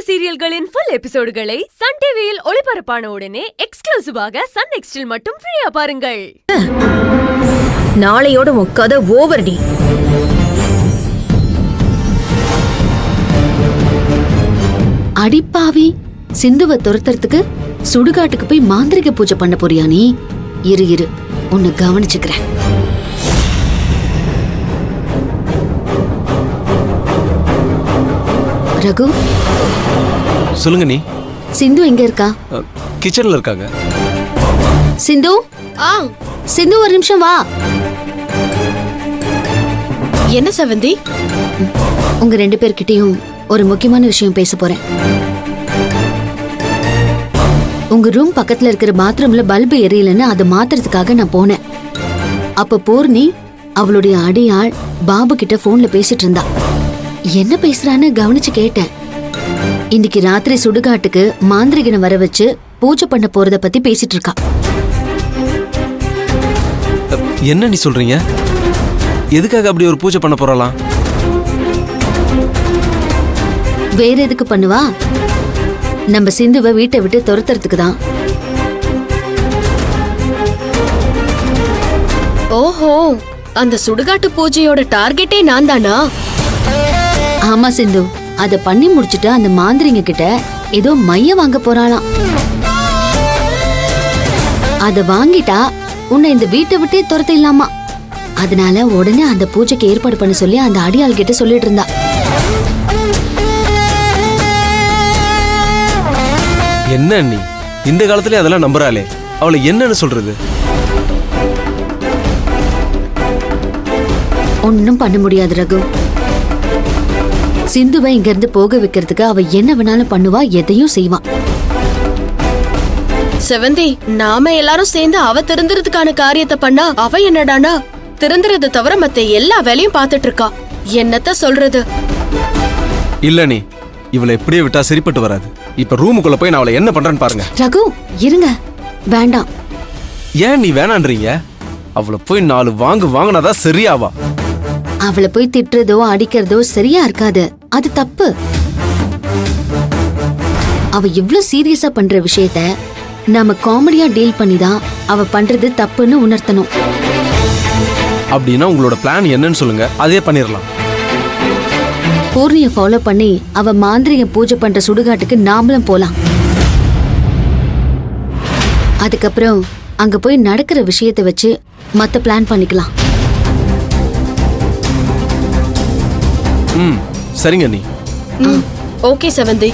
சீரியல்களின் full எபிசோடுகளை Sun டிவியில் ஒளிபரப்பான உடனே எக்ஸ்க்ளூசிவாக சன் நெக்ஸ்டில் மட்டும் ஃப்ரீயா பாருங்கள். நாளையோட உன் கதை ஓவர்டி. அடிப்பாவி, சிந்துவை துரத்துறதுக்கு சுடுகாட்டுக்கு போய் மாந்திரிக பூஜை பண்ண போறியா நீ? இரு உன்னை கவனிச்சுக்கிறேன். ரகு, சொல்லுங்க. நீ சிந்து எங்க இருக்கா? கிச்சன்ல இருக்காங்க. சிந்து, சிந்து ஒரு நிமிஷம் வா. என்ன செவந்தி? உங்க ரெண்டு பேர்கிட்டயும் ஒரு முக்கியமான விஷயம் பேச போறேன். உங்க ரூம் பக்கத்துல இருக்கிற பாத்ரூம்ல பல்பு எரியலன்னு அதை மாத்துறதுக்காக நான் போனேன். அப்ப பூர்ணி அவளுடைய அடியாள் பாபு கிட்ட போன்ல பேசிட்டு இருந்தா. என்ன பேசுறான்னு கவனிச்சு கேட்டேன். இன்னைக்கு ராத்திரி சுடுகாட்டுக்கு மாந்திரிகனை வர வச்சு பூஜை பண்ண போறத பத்தி பேசிட்டு இருக்கா. என்ன நீ சொல்றீங்க? எதுக்காக அப்படி ஒரு பூஜை பண்ண போறலாம்? வேற எதுக்கு பண்ணுவா? நம்ம சிந்துவை வீட்டை விட்டு துரத்துறதுக்கு தான். ஓஹோ, அந்த சுடுகாட்டு பூஜையோட டார்கெட்டே நான் தானா? ஆமா சிந்து, அத பண்ணி முடிச்சுட்டு அந்த மாந்திரிங்க கிட்ட ஏதோ மைய வாங்க போறாளாம். அத வாங்கிட்டா உன்னை இந்த வீட்டை விட்டே துரத்திடலாமா. அதனால உடனே அந்த பூஜைக்கு ஏற்பாடு பண்ண சொல்லி அந்த அடியாள் கிட்ட சொல்லிட்டு இருந்தா. என்ன நீ இந்த காலத்துல அதெல்லாம் நம்புறாளே, அவளை என்னன்னு சொல்றது? ஒன்னும் பண்ண முடியாது ரகு. சிந்துவை இங்க இருந்து போக வைக்கிறதுக்கு அவ என்ன வேணாலும் பண்ணுவா, எதையும் செய்வா. செவந்தி, நாம எல்லாரும் சேர்ந்து அவ திருந்துறதுக்கான காரியத்தை பண்ணா அவ என்னடானா திருந்துறத தவிர மத்த எல்லா வேலையும் பாத்துட்டு இருக்கா. என்னத்த சொல்றது? இல்ல நீ இவளை எப்படியே விட்டா சரிப்பட்டு வராது. இப்ப ரூமுக்குள்ள போய் நான் அவளை என்ன பண்றேன்னு பாருங்க. ரகு இருங்க, வேண்டாம். ஏன் நீ வேணான்றீங்க? அவளை போய் 4 வாங்கினாதான் சரியாவா? அவளை போய் திட்டுறதோ அடிக்கிறதோ சரியா இருக்காது, அது தப்பு. அவ இவ்ளோ சீரியஸா பண்ற விஷயத்த நாம காமெடியா டீல் பண்ணிதான் அவ பண்றது தப்புன்னு உணர்த்தணும். அப்படின்னா உங்களோட பிளான் என்னன்னு சொல்லுங்க, அதே பண்ணிரலாம். பூர்ணிய ஃபாலோ பண்ணி அவ மாந்திரிக பூஜை பண்ற சுடுகாட்டுக்கு நாமளும் போலாம். அதுக்கப்புறம் அங்க போய் நடக்கிற விஷயத்தை வச்சு மத்த பிளான் பண்ணிக்கலாம். சரிங்க நீ. ஓகே செவந்தி.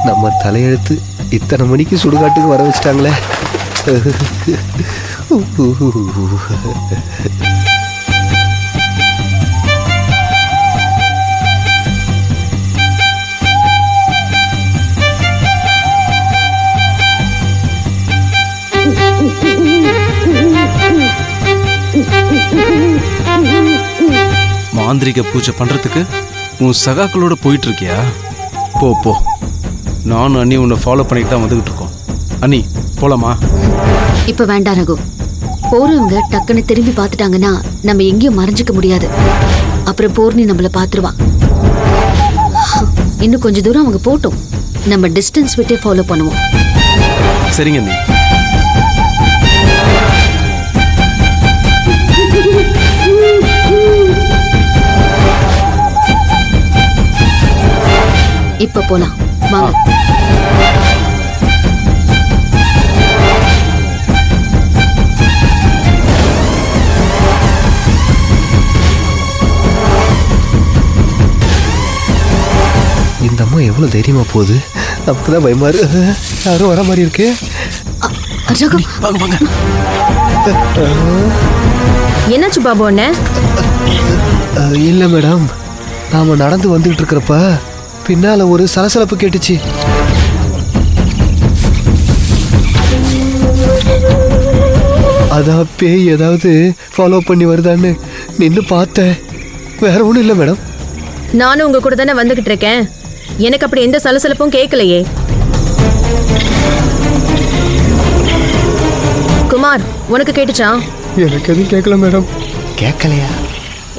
நம்ம தலையெழுத்து இத்தனை மணிக்கு சுடுகாட்டுக்கு வர வச்சிட்டாங்களே. மாந்திரிக பூஜை பண்றதுக்கு உன் சகாக்களோட போயிட்டு இருக்கியா? போ போ. நானும் அண்ணி உன்னை ஃபாலோ பண்ணிட்டு தான் வந்துகிட்டு இருக்கோம். அண்ணி போலாமா? இப்ப வேண்டாம் ரகு. போறவங்க டக்குன்னு திரும்பி பார்த்துட்டாங்கன்னா நம்ம எங்கேயும் மறைஞ்சிக்க முடியாது. அப்புறம் பூர்ணி நம்மள பாத்துருவா. இன்னும் கொஞ்ச தூரம் அவங்க போட்டோம், நம்ம டிஸ்டன்ஸ் விட்டே ஃபாலோ பண்ணுவோம். சரிங்க அண்ணி. இப்ப போலாம் வாங்க. இந்த அம்மா எவ்வளவு தைரியமா போகுது. நமக்குதான் பயமா இருக்கு. யாரும் வர மாதிரி இருக்கு. ரகு, வாங்க வாங்க. என்னாச்சு பாபு அண்ணே? இல்ல மேடம், நாம நடந்து வந்துட்டு இருக்கிறப்ப பின்னால ஒரு சலசலப்பு கேட்டுச்சு. அதான் பேய் ஏதாவது ஃபாலோ பண்ணி வருதான்னு நின்று பார்த்தேன். வேற ஒன்றும் இல்லை மேடம். நானும் உங்க கூட தானே வந்துகிட்டு இருக்கேன். எனக்கு அப்படி எந்த சலசலப்பும் கேட்கலையே. குமார், உனக்கு கேட்டுச்சா? எனக்கு எதுவும் கேட்கல மேடம். கேட்கலையா?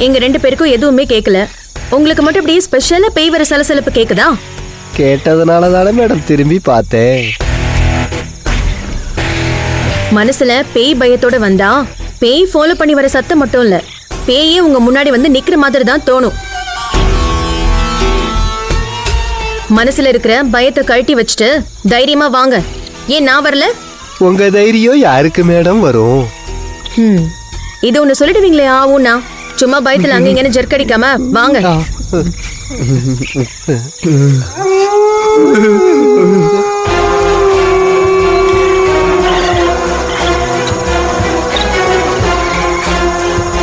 எங்க 2 பேருக்கும் எதுவுமே கேட்கல. உங்களுக்கு மட்டும் இப்படி ஸ்பெஷலா பேய் வர சலசலப்பு கேக்குதா? கேட்டதுனால தானே மேடம் திரும்பி பார்த்தேன். மனசுல பேய் பயத்தோட வந்தா பேய் ஃபாலோ பண்ணி வர சத்தம் மட்டும் இல்ல, பேயே உங்க முன்னாடி வந்து நிக்கிற மாதிரி தான் தோணும். மனசுல இருக்கிற பயத்தை கழட்டி வச்சுட்டு தைரியமா வாங்க. ஏன் நான் வரல? உங்க தைரியம் யாருக்கு மேடம் வரும்? இது ஒண்ணு சொல்லிடுவீங்களே ஆவுன்னா, சும்மா பயத்துல அங்க இங்கன்னு ஜெர்க்கடிக்காம வாங்க.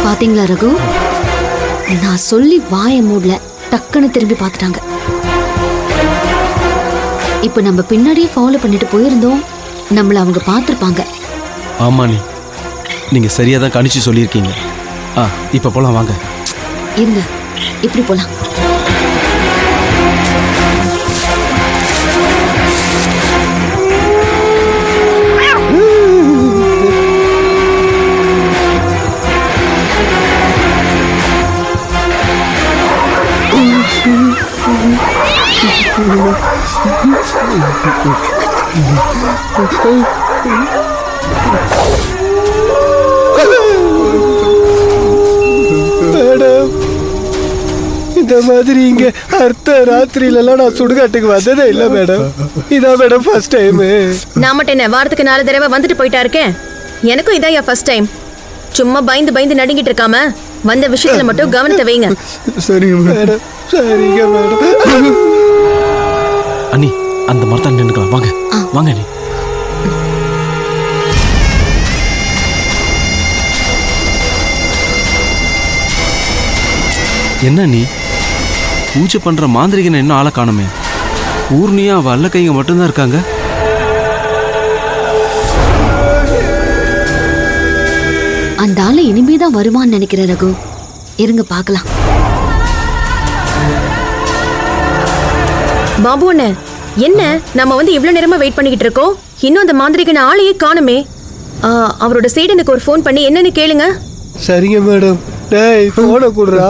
பாத்தீங்களா ரகு, நான் சொல்லி வாய மூடல, டக்குன்னு திரும்பி பார்த்துட்டாங்க. இப்ப நம்ம பின்னாடியே ஃபாலோ பண்ணிட்டு போயிருந்தோம், நம்மள அவங்க பார்த்திருப்பாங்க. ஆமா நீங்க சரியா தான் கணிச்சு சொல்லியிருக்கீங்க. இப்ப போலாம் வாங்க. இருங்க, இப்படி போலாம். மேடம், இந்த மாதிரி இங்க அர்த்த ராத்திரியிலலாம் நான் சுடுகாட்டுக்கு வந்ததே இல்ல மேடம். இதான் மேடம் ஃபர்ஸ்ட் டைம். நான் மட்டும் என்ன வாரத்துக்கு 4 தடவை வந்துட்டு போயிட்டா இருக்கேன். எனக்கும் இதான் என் ஃபர்ஸ்ட் டைம். சும்மா பயந்து பயந்து நடுங்கிட்டு இருக்காம வந்த விஷயத்துல மட்டும் கவனத்தை வைங்க. சரிங்க மேடம், சரிங்க மேடம். அண்ணி அந்த மரத்தான் நின்னுக்கலாம் வாங்க. வாங்க அண்ணி. என்ன நீ பூஜை பண்ற மாந்திரிகனை இன்னும் ஆளை காணுமே? ஊர்னியா வல்ல கைங்க மட்டும்தான் இருக்காங்க. அந்த ஆளு இனிமேதான் வருவான்னு நினைக்கிறேன் ரகு. இருங்க பார்க்கலாம். பாபு அண்ணே, என்ன நம்ம வந்து இவ்வளவு நேரமா வெயிட் பண்ணிக்கிட்டு இருக்கோம், இன்னும் அந்த மாந்திரிகன ஆளையே காணுமே. அவரோட சைடனுக்கு ஒரு ஃபோன் பண்ணி என்னன்னு கேளுங்க. சரிங்க மேடம். டேய் போன குடுறா.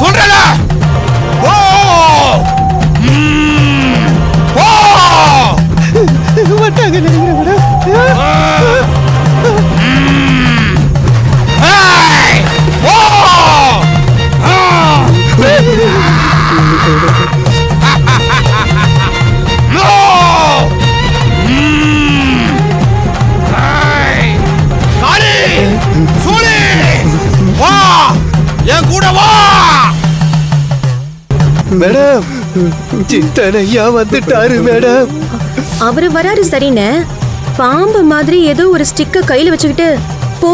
சொல்றல வட்டாங்க நினைக்கிறேன் மேடம். என் கூட வா மேடம். சித்தனையா வந்துட்டாரு மேடம். அவரு வராரு சரின்னு, பாம்பு மாதிரி ஏதோ ஒரு ஸ்டிக்க கையில வச்சுக்கிட்டு போ